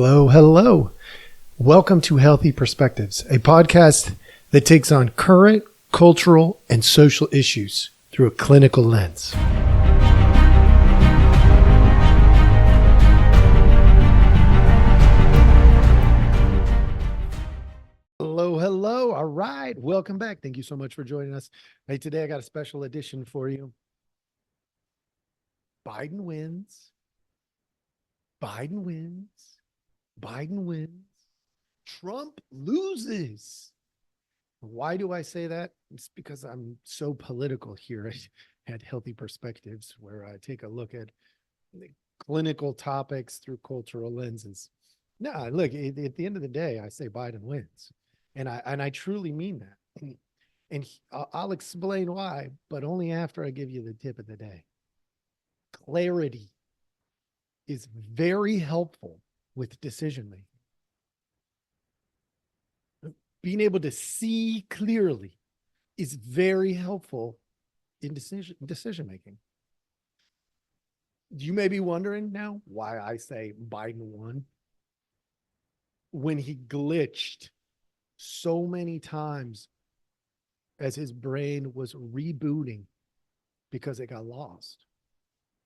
Hello, hello. Welcome to Healthy Perspectives, a podcast that takes on current, cultural, and social issues through a clinical lens. Hello, hello. All right. Welcome back. Thank you so much for joining us. Hey, today I got a special edition for you. Biden wins. Biden wins. Biden wins. Trump loses. Why do I say that? It's because I'm so political here at Healthy Perspectives, where I take a look at the clinical topics through cultural lenses. No, look, at the end of the day, I say Biden wins. And I truly mean that. And I'll explain why, but only after I give you the tip of the day. Clarity is very helpful with decision making. Being able to see clearly is very helpful in decision making. You may be wondering now why I say Biden won. When he glitched so many times as his brain was rebooting because it got lost.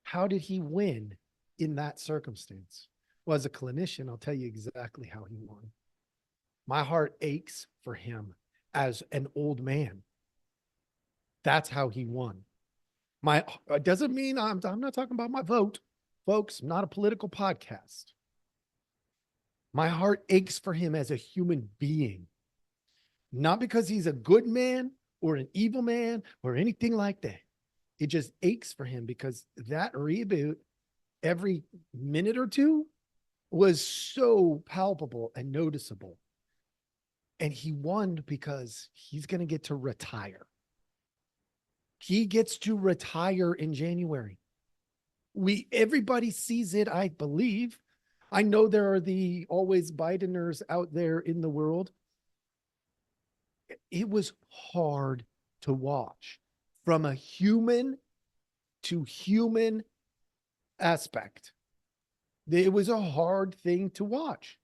How did he win in that circumstance? Well, as a clinician, I'll tell you exactly how he won. My heart aches for him as an old man. That's how he won. It doesn't mean I'm not talking about my vote, folks. Not a political podcast. My heart aches for him as a human being, not because he's a good man or an evil man or anything like that. It just aches for him because that reboot every minute or two was so palpable and noticeable. And he won because he's going to get to retire. He gets to retire in January. Everybody sees it, I believe. I know there are the always Bideners out there in the world. It was hard to watch from a human to human aspect. It was a hard thing to watch.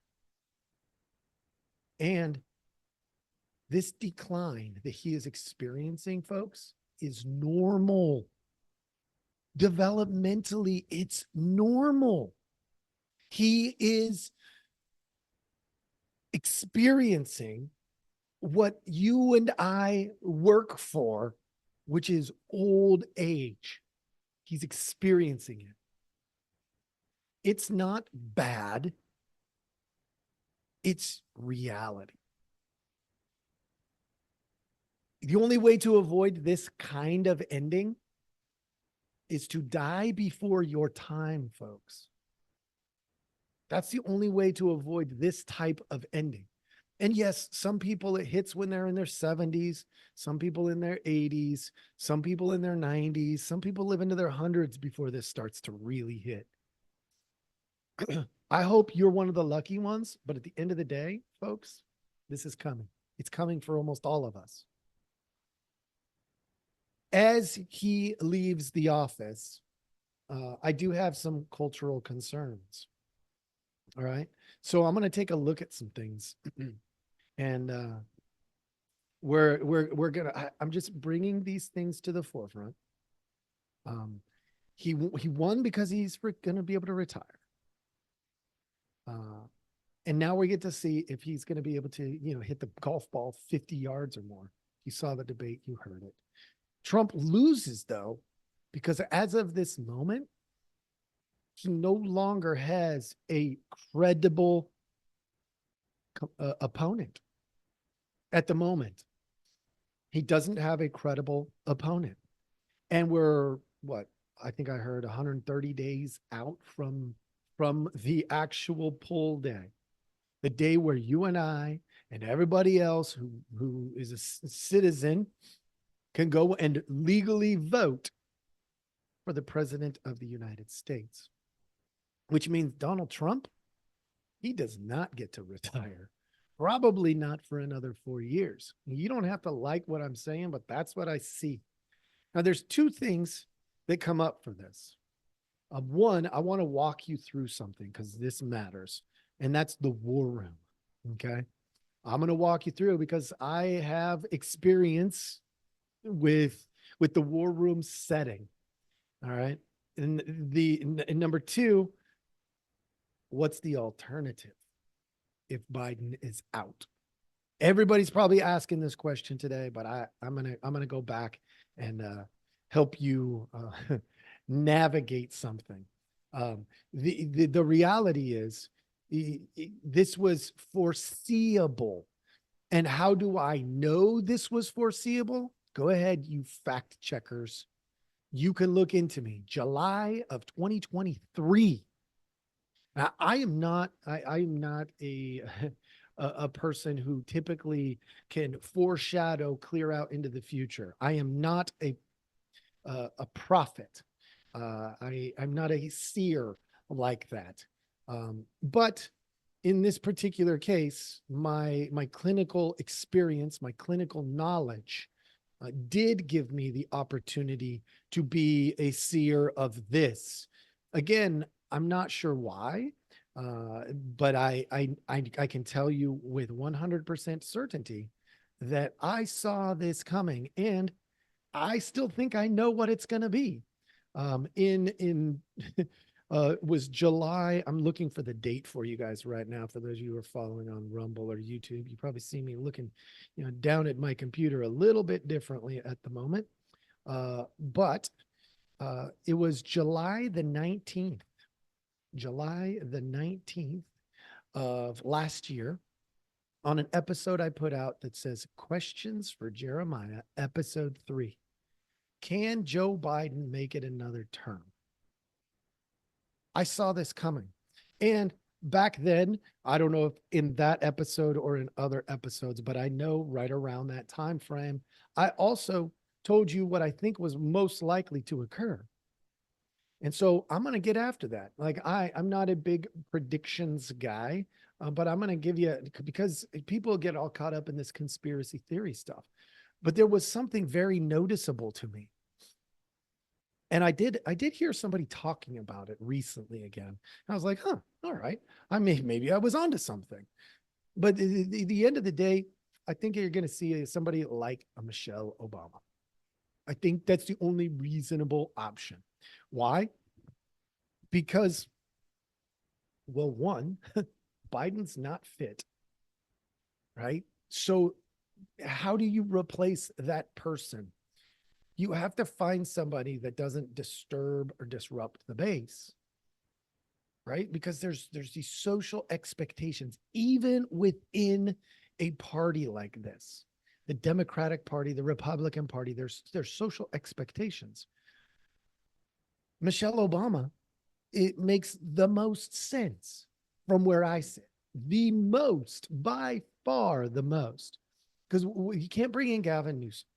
And this decline that he is experiencing, folks, is normal. Developmentally, it's normal. He is experiencing what you and I work for, which is old age. He's experiencing it. It's not bad. It's reality. The only way to avoid this kind of ending is to die before your time, folks. That's the only way to avoid this type of ending. And yes, some people it hits when they're in their 70s, some people in their 80s, some people in their 90s, some people live into their hundreds before this starts to really hit. I hope you're one of the lucky ones, but at the end of the day, folks, this is coming. It's coming for almost all of us. As he leaves the office, I do have some cultural concerns. All right. So I'm going to take a look at some things and I'm just bringing these things to the forefront. He won because he's going to be able to retire. And now we get to see if he's going to be able to, hit the golf ball 50 yards or more. You saw the debate, you heard it. Trump loses, though, because as of this moment, he no longer has a credible opponent. At the moment, he doesn't have a credible opponent. And we're, I think I heard 130 days out from the actual poll day, the day where you and I and everybody else who is a citizen can go and legally vote for the president of the United States, which means Donald Trump, he does not get to retire. Probably not for another 4 years. You don't have to like what I'm saying, but that's what I see. Now, there's two things that come up for this. One, I want to walk you through something because this matters. and that's the war room. Okay. I'm going to walk you through because I have experience with the war room setting. All right. And number two, what's the alternative if Biden is out? Everybody's probably asking this question today, but I'm gonna go back and help you navigate something. The reality is this was foreseeable. And how do I know this was foreseeable? Go ahead, you fact checkers. You can look into me. July of 2023. Now, I am not a a person who typically can foreshadow clear out into the future. I am not a prophet. I'm not a seer like that. But in this particular case, my clinical experience, my clinical knowledge did give me the opportunity to be a seer of this. Again, I'm not sure why, but I can tell you with 100% certainty that I saw this coming, and I still think I know what it's going to be. In was July. I'm looking for the date for you guys right now. For those of you who are following on Rumble or YouTube, you probably see me looking, down at my computer a little bit differently at the moment. But it was July the 19th, July the 19th of last year, on an episode I put out that says Questions for Jeremiah, episode 3. Can Joe Biden make it another term? I saw this coming. And back then, I don't know if in that episode or in other episodes, but I know right around that time frame, I also told you what I think was most likely to occur. And so I'm going to get after that. Like I'm not a big predictions guy, but I'm going to give you, because people get all caught up in this conspiracy theory stuff. But there was something very noticeable to me. And I did hear somebody talking about it recently again. I was like, huh, all right. Maybe I was onto something. But the end of the day, I think you're going to see somebody like a Michelle Obama. I think that's the only reasonable option. Why? Because, well, one, Biden's not fit, right? So how do you replace that person? You have to find somebody that doesn't disturb or disrupt the base, right? Because there's these social expectations, even within a party like this, the Democratic Party, the Republican Party, there's social expectations. Michelle Obama, it makes the most sense from where I sit. The most, by far the most. Because you can't bring in Gavin Newsom,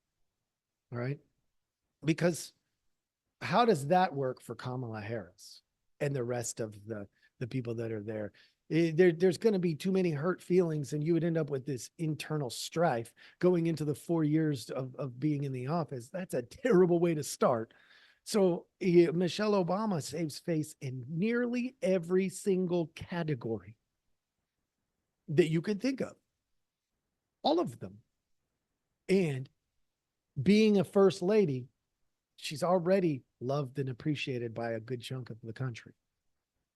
all right? Because how does that work for Kamala Harris and the rest of the people that are there? There's going to be too many hurt feelings, and you would end up with this internal strife going into the 4 years of being in the office. That's a terrible way to start. So Michelle Obama saves face in nearly every single category that you can think of, all of them. And being a first lady, she's already loved and appreciated by a good chunk of the country.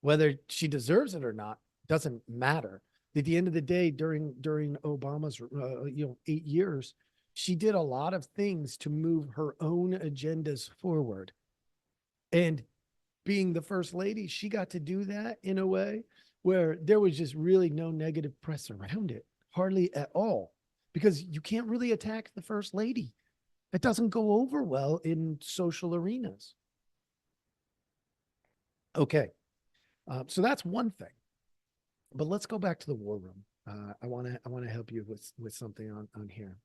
Whether she deserves it or not doesn't matter. At the end of the day, during Obama's 8 years, she did a lot of things to move her own agendas forward. And being the first lady, she got to do that in a way where there was just really no negative press around it, hardly at all, because you can't really attack the first lady. It doesn't go over well in social arenas. Okay. So that's one thing. But let's go back to the war room. I want to help you with something on here.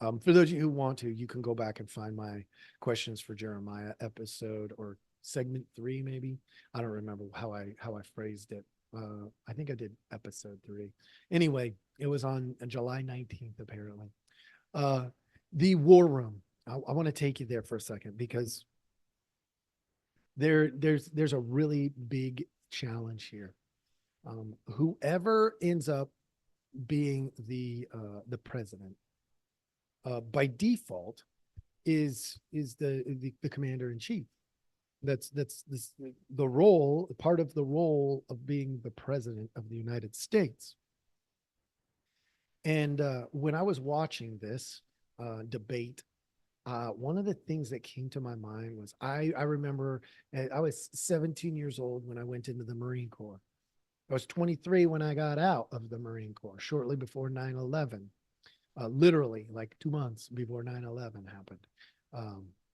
For those of you who want to, you can go back and find my Questions for Jeremiah episode, or segment 3, maybe. I don't remember how I phrased it. I think I did episode 3. Anyway, it was on July 19th, apparently. The war room. I want to take you there for a second, because there's a really big challenge here. Whoever ends up being the president, by default, is the commander in chief. That's this the role, part of the role of being the president of the United States. And when I was watching this debate, one of the things that came to my mind was I remember I was 17 years old when I went into the Marine Corps. I was 23 when I got out of the Marine Corps, shortly before 9/11, literally like 2 months before 9/11 happened,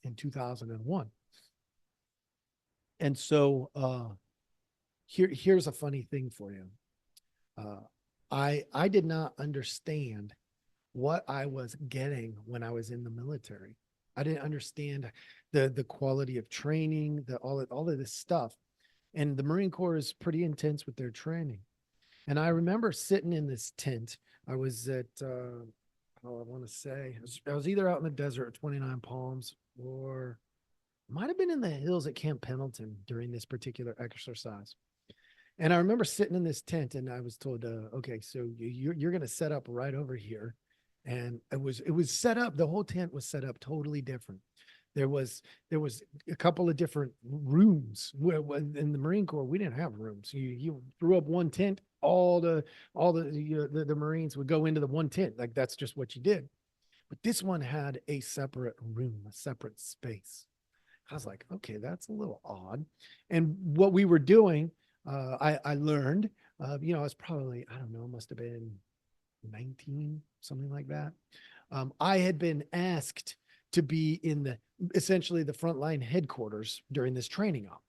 in 2001. And so here's a funny thing for you. Uh, I did not understand what I was getting when I was in the military. I didn't understand the quality of training, all of this stuff. And the Marine Corps is pretty intense with their training. And I remember sitting in this tent. I was at I want to say I was either out in the desert at 29 Palms, or might have been in the hills at Camp Pendleton during this particular exercise. And I remember sitting in this tent, and I was told, okay, so you're going to set up right over here. And it was set up. The whole tent was set up totally different. There was a couple of different rooms. In the Marine Corps, we didn't have rooms. You threw up one tent. All the Marines would go into the one tent. Like, that's just what you did. But this one had a separate room, a separate space. I was like, okay, that's a little odd. And what we were doing, I learned, I was probably, I don't know, must have been 19, something like that. I had been asked to be in essentially the frontline headquarters during this training op.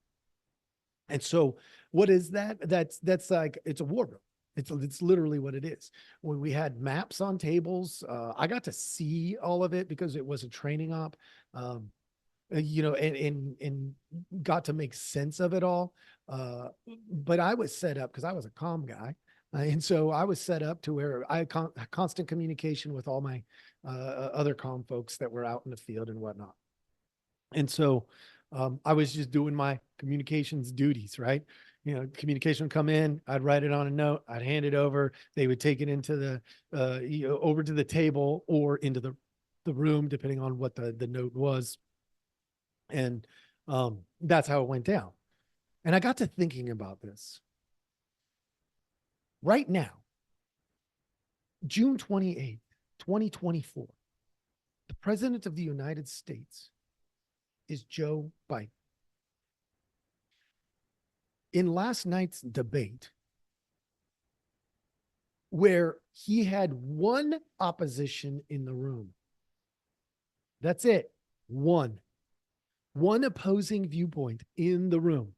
And so what is that? That's like, it's a war room. It's literally what it is. When we had maps on tables, I got to see all of it because it was a training op. And got to make sense of it all. But I was set up because I was a comm guy. And so I was set up to where I had constant communication with all my other comm folks that were out in the field and whatnot. And so I was just doing my communications duties, right? Communication would come in, I'd write it on a note, I'd hand it over. They would take it into over to the table or into the room, depending on what the note was. And that's how it went down. And I got to thinking about this. Right now, June 28th, 2024, the president of the United States is Joe Biden. In last night's debate, where he had one opposition in the room, that's it, one opposing viewpoint in the room.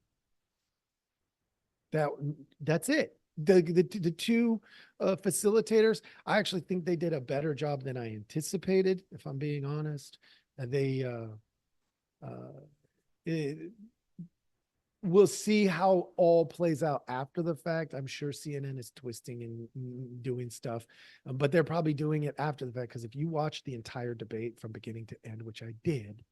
That's it. The two facilitators, I actually think they did a better job than I anticipated, if I'm being honest. We'll see how all plays out after the fact. I'm sure CNN is twisting and doing stuff, but they're probably doing it after the fact, because if you watch the entire debate from beginning to end, which I did,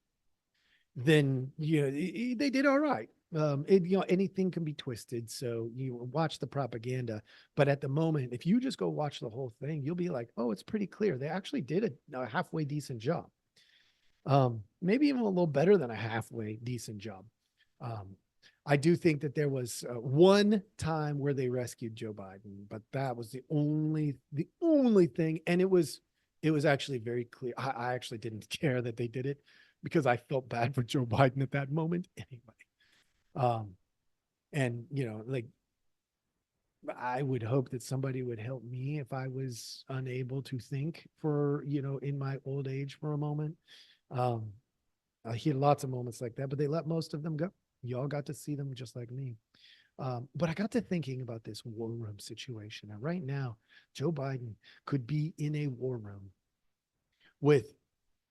then they did all right. Anything can be twisted, so you watch the propaganda. But at the moment, if you just go watch the whole thing, you'll be like, oh, it's pretty clear. They actually did a halfway decent job. Maybe even a little better than a halfway decent job. I do think that there was one time where they rescued Joe Biden, but that was the only thing. And it was actually very clear. I actually didn't care that they did it, because I felt bad for Joe Biden at that moment anyway. And like, I would hope that somebody would help me if I was unable to think for, in my old age for a moment. I had lots of moments like that, but they let most of them go. Y'all got to see them just like me. But I got to thinking about this war room situation. And right now, Joe Biden could be in a war room with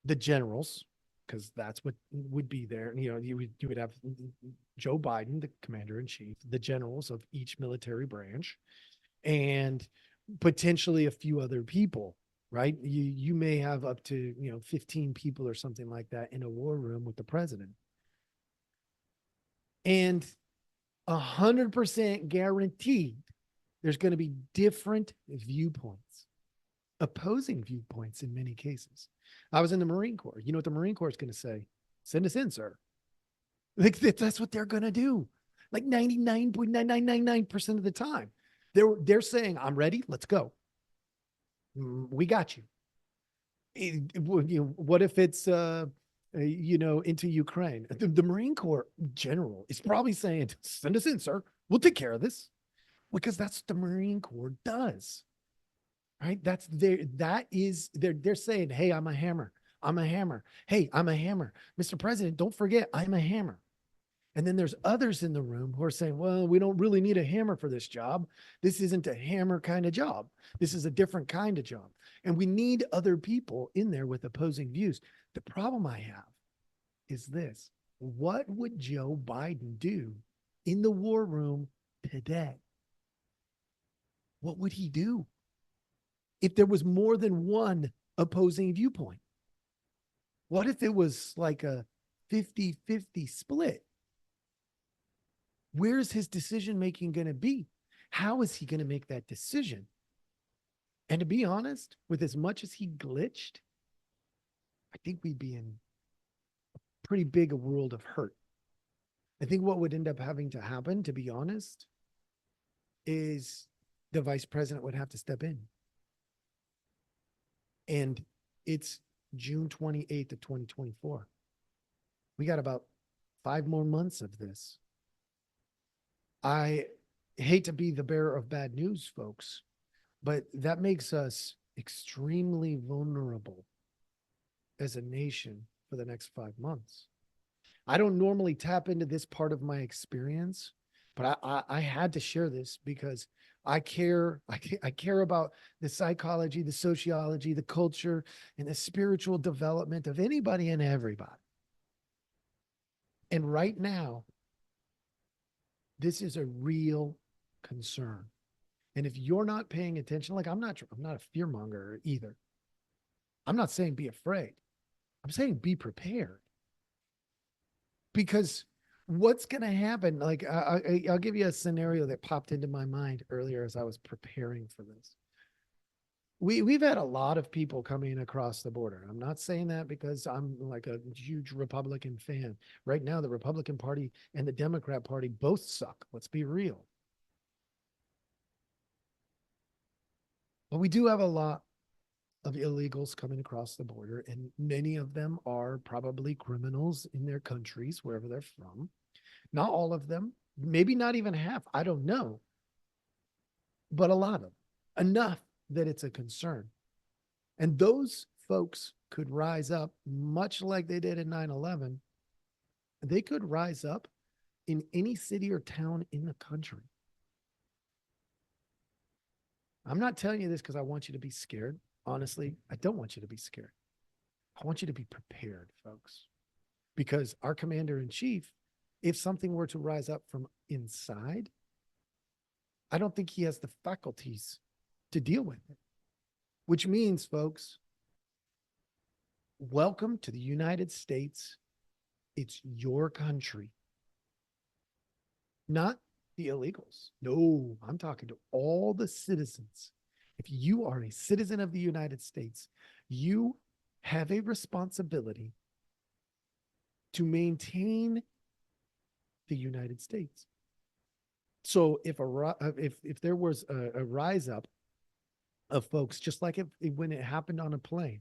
the generals, because that's what would be there. You would have Joe Biden, the commander in chief, the generals of each military branch, and potentially a few other people, right? You may have up to 15 people or something like that in a war room with the president. And 100% guaranteed There's going to be different viewpoints, opposing viewpoints in many cases. I was in the Marine Corps. You know what the Marine Corps is going to say? Send us in, sir. Like that's what they're going to do. Like 99.9999% of the time. They're saying, I'm ready. Let's go. We got you. What if it's into Ukraine? The Marine Corps general is probably saying, send us in, sir. We'll take care of this. Because that's what the Marine Corps does. Right? They're saying, hey, I'm a hammer. I'm a hammer. Hey, I'm a hammer. Mr. President, don't forget, I'm a hammer. And then there's others in the room who are saying, well, we don't really need a hammer for this job. This isn't a hammer kind of job. This is a different kind of job. And we need other people in there with opposing views. The problem I have is this. What would Joe Biden do in the war room today? What would he do if there was more than one opposing viewpoint? What if it was like a 50-50 split? Where's his decision-making going to be? How is he going to make that decision? And to be honest, with as much as he glitched, I think we'd be in a pretty big a world of hurt. I think what would end up having to happen, to be honest, is the vice president would have to step in. And it's June 28th of 2024. We got about 5 more months of this. I hate to be the bearer of bad news, folks, but that makes us extremely vulnerable as a nation for the next 5 months. I don't normally tap into this part of my experience, but I had to share this because I care about the psychology, the sociology, the culture, and the spiritual development of anybody and everybody. And right now, this is a real concern. And if you're not paying attention, like I'm not a fear monger either. I'm not saying be afraid. I'm saying be prepared. Because what's going to happen? Like I'll give you a scenario that popped into my mind earlier as I was preparing for this. We've had a lot of people coming across the border. I'm not saying that because I'm like a huge Republican fan. Right now, the Republican Party and the Democrat Party both suck. Let's be real. But we do have a lot of illegals coming across the border, and many of them are probably criminals in their countries, wherever they're from. Not all of them, maybe not even half. I don't know. But a lot of them, enough that it's a concern. And those folks could rise up much like they did in 9/11. They could rise up in any city or town in the country. I'm not telling you this because I want you to be scared. Honestly, I don't want you to be scared. I want you to be prepared, folks, because our commander in chief, if something were to rise up from inside, I don't think he has the faculties to deal with it. Which means, folks, welcome to the United States. It's your country. Not the illegals. No, I'm talking to all the citizens. If you are a citizen of the United States, you have a responsibility to maintain the United States. So if there was a rise up of folks, just like when it happened on a plane,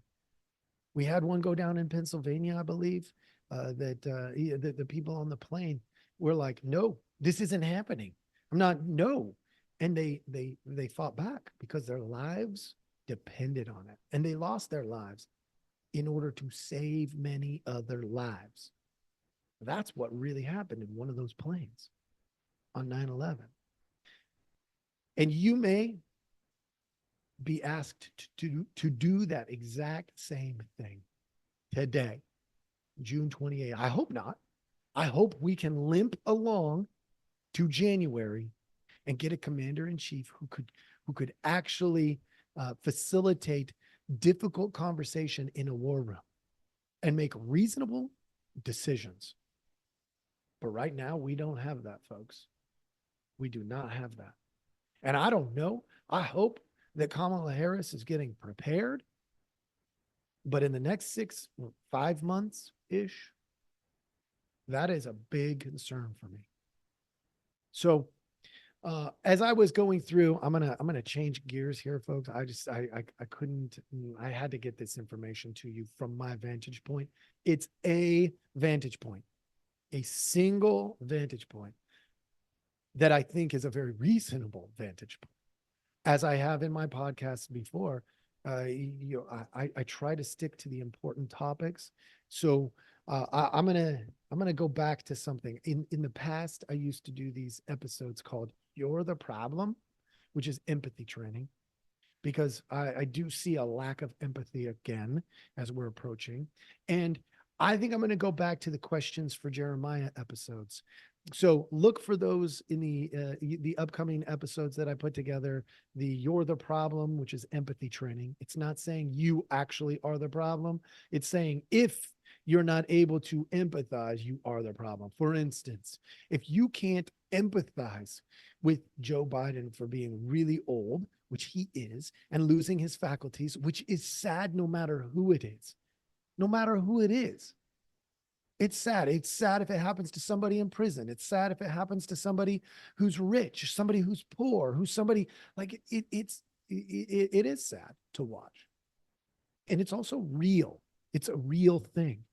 we had one go down in Pennsylvania, I believe, that the people on the plane were like, no, this isn't happening. I'm not, no. And they fought back because their lives depended on it. And they lost their lives in order to save many other lives. That's what really happened in one of those planes on 9/11. And you may be asked to do that exact same thing today, June 28th. I hope not. I hope we can limp along to January and get a commander in chief who could actually facilitate difficult conversation in a war room and make reasonable decisions. But right now, we don't have that, folks. We do not have that. And I don't know. I hope that Kamala Harris is getting prepared. But in the next 5 months ish, that is a big concern for me. So as I was going through, I'm gonna change gears here, folks. I couldn't. I had to get this information to you from my vantage point. It's a vantage point, a single vantage point that I think is a very reasonable vantage point. As I have in my podcasts before, I try to stick to the important topics. So I'm gonna go back to something. In the past, I used to do these episodes called "You're the Problem," which is empathy training, because I do see a lack of empathy again as we're approaching. And I think I'm going to go back to the questions for Jeremiah episodes. So look for those in the upcoming episodes that I put together. The "You're the Problem," which is empathy training. It's not saying you actually are the problem. It's saying if you're not able to empathize, you are the problem. For instance, if you can't empathize with Joe Biden for being really old, which he is, and losing his faculties, which is sad no matter who it is, no matter who it is. It's sad. It's sad if it happens to somebody in prison. It's sad if it happens to somebody who's rich, somebody who's poor, who's somebody like it is sad to watch. And it's also real. It's a real thing.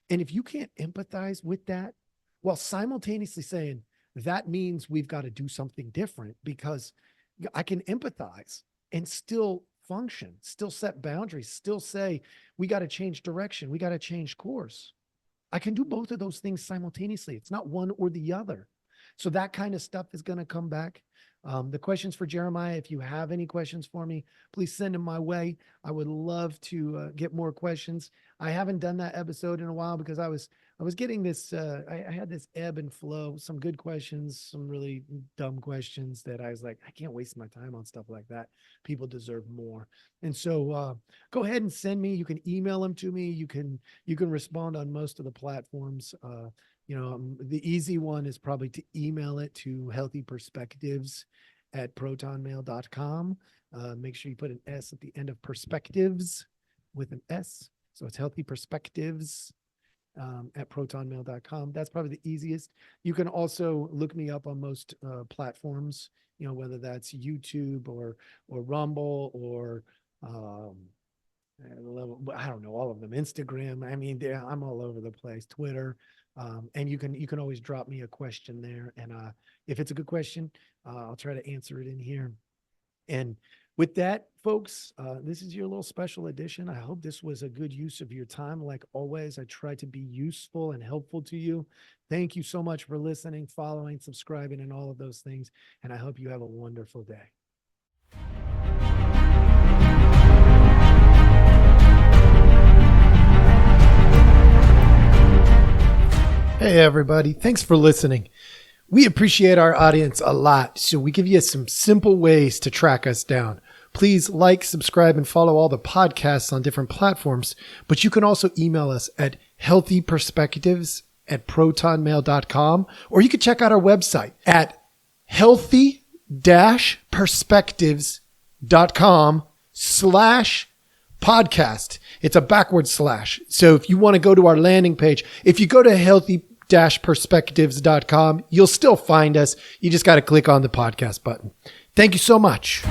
And if you can't empathize with that, while simultaneously saying that means we've got to do something different, because I can empathize and still function, still set boundaries, still say we got to change direction, we got to change course. I can do both of those things simultaneously. It's not one or the other. So that kind of stuff is going to come back. The questions for Jeremiah, if you have any questions for me, please send them my way. I would love to get more questions. I haven't done that episode in a while because I was getting this, I had this ebb and flow, some good questions, some really dumb questions that I was like, I can't waste my time on stuff like that. People deserve more. And so go ahead and send me. You can email them to me. You can respond on most of the platforms. The easy one is probably to email it to healthyperspectives@protonmail.com. Make sure you put an S at the end of perspectives with an S. So it's healthyperspectives at protonmail.com. That's probably the easiest. You can also look me up on most platforms, whether that's YouTube or Rumble or I don't know, all of them, Instagram. I mean, I'm all over the place, Twitter. And you can always drop me a question there. And if it's a good question, I'll try to answer it in here. And with that, folks, this is your little special edition. I hope this was a good use of your time. Like always, I try to be useful and helpful to you. Thank you so much for listening, following, subscribing, and all of those things. And I hope you have a wonderful day. Hey, everybody. Thanks for listening. We appreciate our audience a lot, so we give you some simple ways to track us down. Please like, subscribe, and follow all the podcasts on different platforms, but you can also email us at healthyperspectives@protonmail.com, or you can check out our website at healthy-perspectives.com/podcast. It's a backward slash. So if you want to go to our landing page, if you go to healthy-perspectives.com, you'll still find us. You just got to click on the podcast button. Thank you so much.